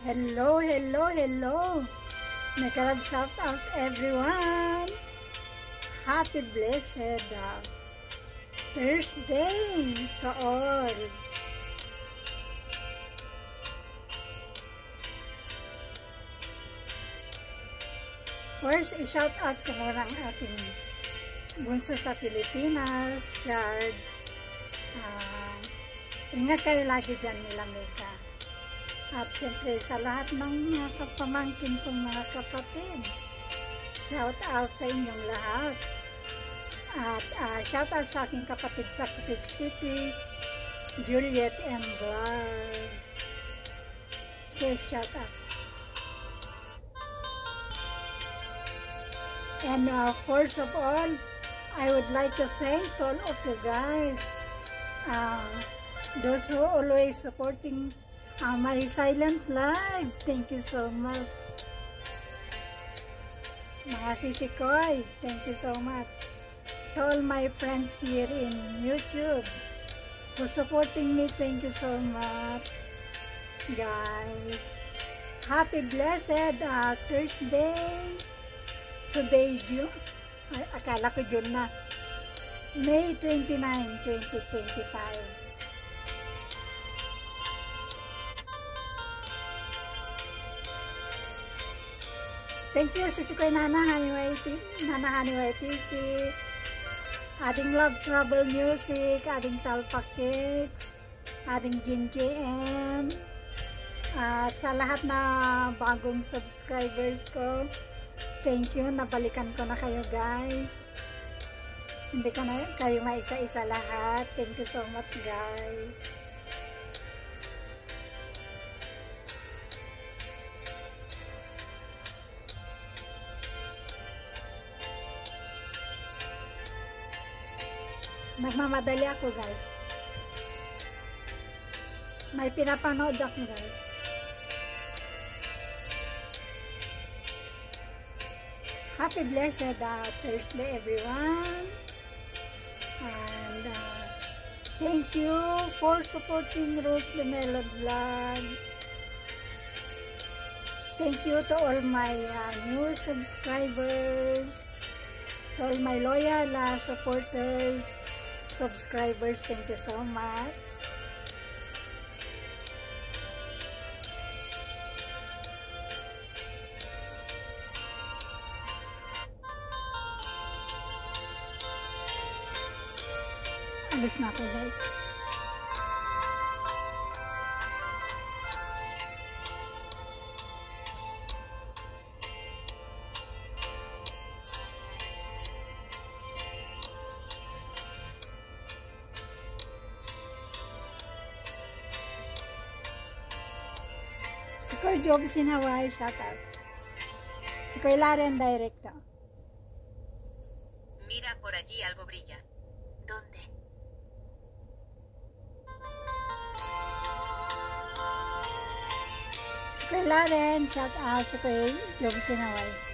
Hello, hello, hello. Nakarab shout out everyone. Happy blessed Thursday to all. First, i-shout out ko muna ang ating bunso sa Pilipinas, Chard. Ingat kayo lagi dyan nila, Mika. At syempre sa lahat ng mga kapamangkin kong mga kapatid, shout out sa inyong lahat. At shout out sa aking kapatid sa Quebec City, Juliet and Glad. Say shout out. And first of all, I would like to thank all of you guys. Those who are always supporting my silent live. Thank you so much. Mga sisikoy, thank you so much. To all my friends here in YouTube for supporting me, thank you so much. Guys, happy blessed Thursday. Today, June. Akala ko June na. May 29, 2025. Thank you, Sisikoy Nana Haniway TC, ating Love Trouble Music, ating Talpa Cakes, ating Gin JM, at sa lahat na bagong subscribers ko, thank you, nabalikan ko na kayo guys. Hindi ko na kayo maisa-isa lahat. Thank you so much guys. Nagmamadali ako guys. May pinapanood ako guys. Happy blessed Thursday everyone. And thank you for supporting Rose the Melon Vlog. Thank you to all my new subscribers, to all my loyal supporters, subscribers, thank you so much. Alis na ako guys. Si Koy Jog Sinaway, shout out. Si Koy Laren, directo. Mira, por allí algo brilla. ¿Dónde? Si Koy Laren, shout out. Si Koy Jog Sinaway.